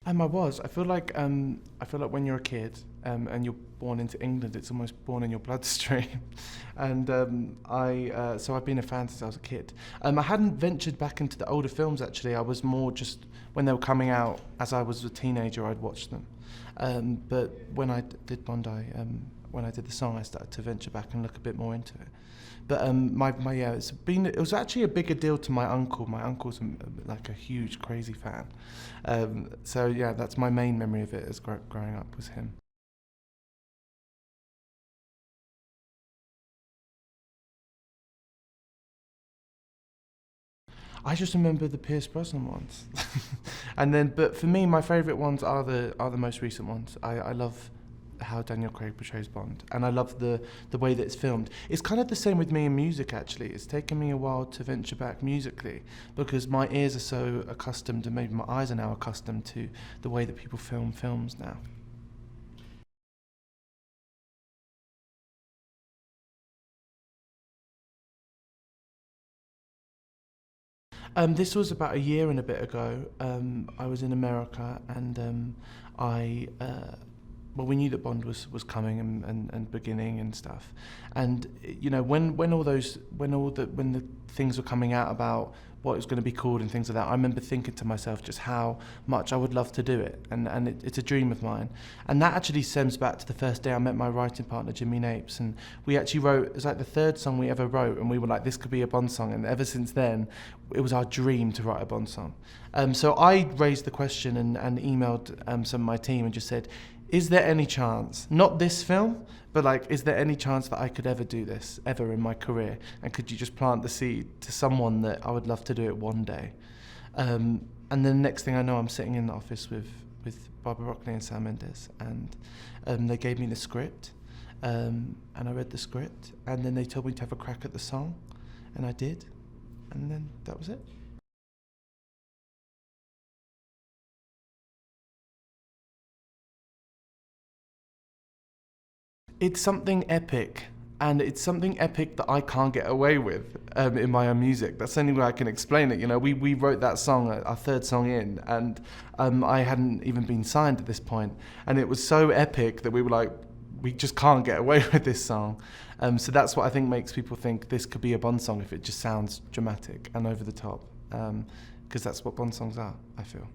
I was. I feel like when you're a kid and you're born into England, it's almost born in your bloodstream. And so I've been a fan since I was a kid. I hadn't ventured back into the older films actually. I was more just when they were coming out as I was a teenager, I'd watch them. But when I did Bondi, when I did the song, I started to venture back and look a bit more into it. But yeah, it was actually a bigger deal to my uncle. My uncle's like a huge crazy fan. So yeah, that's my main memory of it as growing up was him. I just remember the Pierce Brosnan ones, and then but for me, my favourite ones are the most recent ones. I love how Daniel Craig portrays Bond, and I love the way that it's filmed. It's kind of the same with me in music actually. It's taken me a while to venture back musically because my ears are so accustomed, and maybe my eyes are now accustomed to the way that people film films now. This was about a year and a bit ago. I was in America and I, well, we knew that Bond was coming and beginning and stuff. And you know, when all those, when the things were coming out about what it was going to be called and things like that, I remember thinking to myself just how much I would love to do it, and it's a dream of mine. And that actually stems back to the first day I met my writing partner, Jimmy Napes, and we actually wrote, it was like the third song we ever wrote, and we were like, this could be a Bond song, and ever since then, it was our dream to write a Bond song. So I raised the question and emailed some of my team and just said, is there any chance, not this film, but like, is there any chance that I could ever do this, ever in my career? And could you just plant the seed to someone that I would love to do it one day? And then the next thing I know, I'm sitting in the office with Barbara Broccoli and Sam Mendes, and they gave me the script, and I read the script, and then they told me to have a crack at the song, and I did, and then that was it. It's something epic, and it's something epic that I can't get away with in my own music. That's the only way I can explain it. You know, we wrote that song, our third song in, and I hadn't even been signed at this point, and it was so epic that we were like, we just can't get away with this song. So that's what I think makes people think this could be a Bond song if it just sounds dramatic and over the top, because that's what Bond songs are, I feel.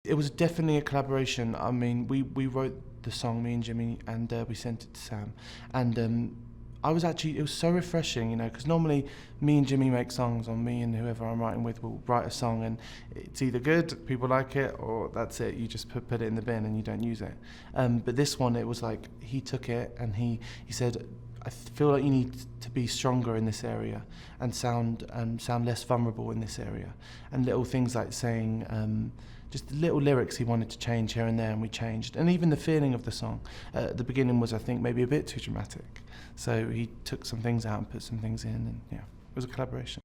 It was definitely a collaboration. I mean, we wrote the song, me and Jimmy, and we sent it to Sam. And I was actually, it was so refreshing, you know, because normally me and Jimmy make songs, or me and whoever I'm writing with will write a song, and it's either good, people like it, or that's it, you just put it in the bin and you don't use it. But this one, it was like, he took it and he said, I feel like you need to be stronger in this area and sound less vulnerable in this area. And little things like saying, just little lyrics he wanted to change here and there, and we changed. And even the feeling of the song at the beginning was, I think, maybe a bit too dramatic. So he took some things out and put some things in, and yeah, it was a collaboration.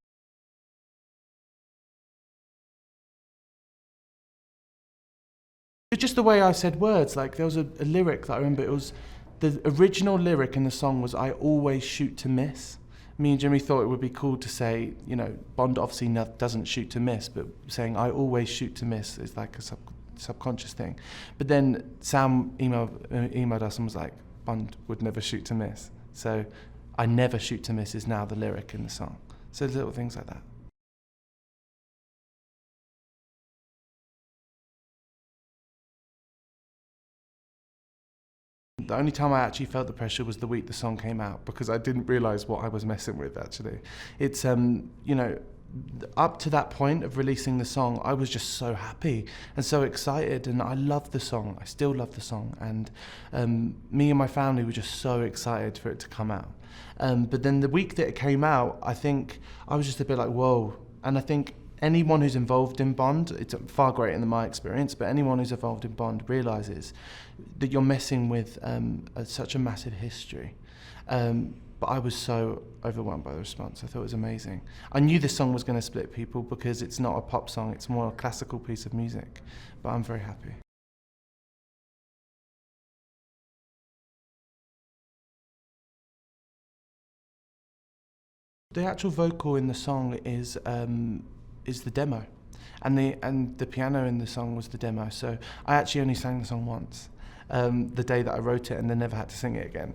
Just the way I said words, like there was a lyric that I remember, it was, the original lyric in the song was, I always shoot to miss. Me and Jimmy thought it would be cool to say, you know, Bond obviously doesn't shoot to miss, but saying I always shoot to miss is like a subconscious thing. But then Sam emailed us and was like, Bond would never shoot to miss. So I never shoot to miss is now the lyric in the song. So little things like that. The only time I actually felt the pressure was the week the song came out, because I didn't realise what I was messing with actually. It's, you know, up to that point of releasing the song, I was just so happy and so excited, and I loved the song. I still love the song, and me and my family were just so excited for it to come out. But then the week that it came out, I think I was just a bit like, whoa. And I think anyone who's involved in Bond, it's far greater than my experience, but anyone who's involved in Bond realises that you're messing with such a massive history. But I was so overwhelmed by the response. I thought it was amazing. I knew this song was going to split people because it's not a pop song, it's more a classical piece of music, but I'm very happy. The actual vocal in the song is the demo, and the piano in the song was the demo. So I actually only sang the song once, the day that I wrote it, and then never had to sing it again.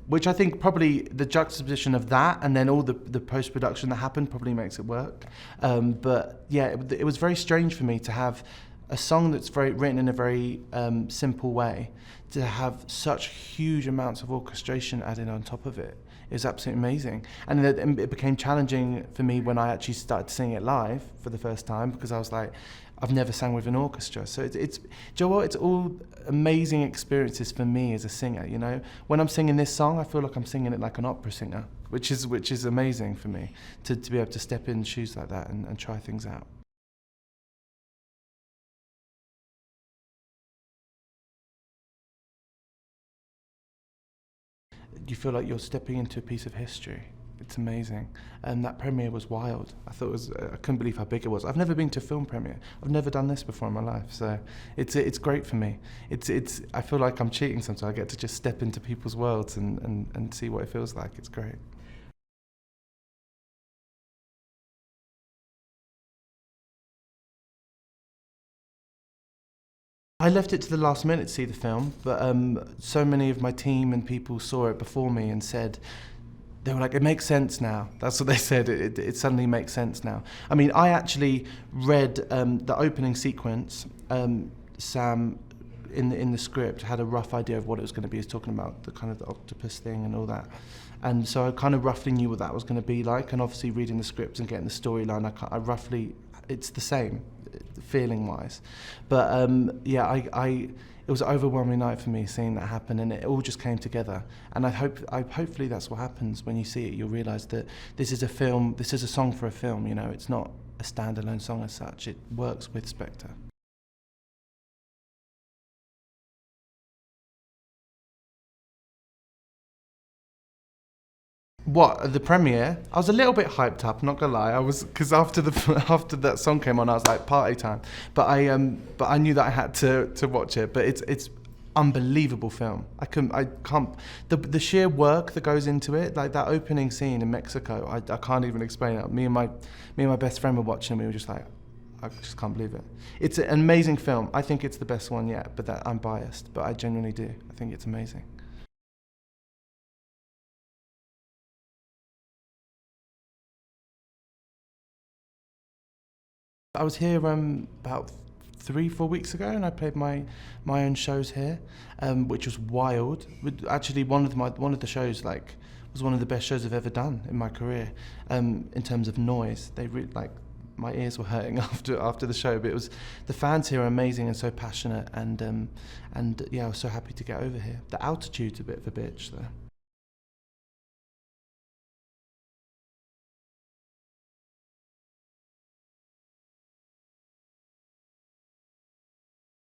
Which I think probably the juxtaposition of that and then all the post production that happened probably makes it work. But yeah, it was very strange for me to have a song that's written in a very simple way, to have such huge amounts of orchestration added on top of it. It was absolutely amazing. And it became challenging for me when I actually started to sing it live for the first time, because I was like, I've never sang with an orchestra. So it's do you know what? It's all amazing experiences for me as a singer, you know? When I'm singing this song, I feel like I'm singing it like an opera singer, which is amazing for me, to be able to step in shoes like that and try things out. You feel like you're stepping into a piece of history. It's amazing. And that premiere was wild. I couldn't believe how big it was. I've never been to a film premiere. I've never done this before in my life, so it's great for me. I feel like I'm cheating sometimes. I get to just step into people's worlds and see what it feels like. It's great. I left it to the last minute to see the film, but so many of my team and people saw it before me and said, they were like, it makes sense now. That's what they said. It suddenly makes sense now. I mean, I actually read the opening sequence. Sam, in the script, had a rough idea of what it was going to be. He was talking about the kind of the octopus thing and all that. And so I kind of roughly knew what that was going to be like. And obviously reading the script and getting the storyline, I roughly, it's the same, feeling-wise. But yeah, it was an overwhelming night for me seeing that happen, and it all just came together. And hopefully that's what happens when you see it. You'll realise that this is a film, this is a song for a film, you know, it's not a standalone song as such. It works with Spectre. What, the premiere? I was a little bit hyped up, not gonna lie. I was, because after that song came on, I was like, party time. But I knew that I had to watch it. But it's unbelievable film. I can't. The sheer work that goes into it, like that opening scene in Mexico, I can't even explain it. Me and my best friend were watching, and we were just like, I just can't believe it. It's an amazing film. I think it's the best one yet. But I'm biased, but I genuinely do. I think it's amazing. I was here about 3-4 weeks ago, and I played my own shows here, which was wild. Actually, one of the shows was one of the best shows I've ever done in my career. In terms of noise, my ears were hurting after the show. But it was, the fans here are amazing and so passionate, and yeah, I was so happy to get over here. The altitude's a bit of a bitch though.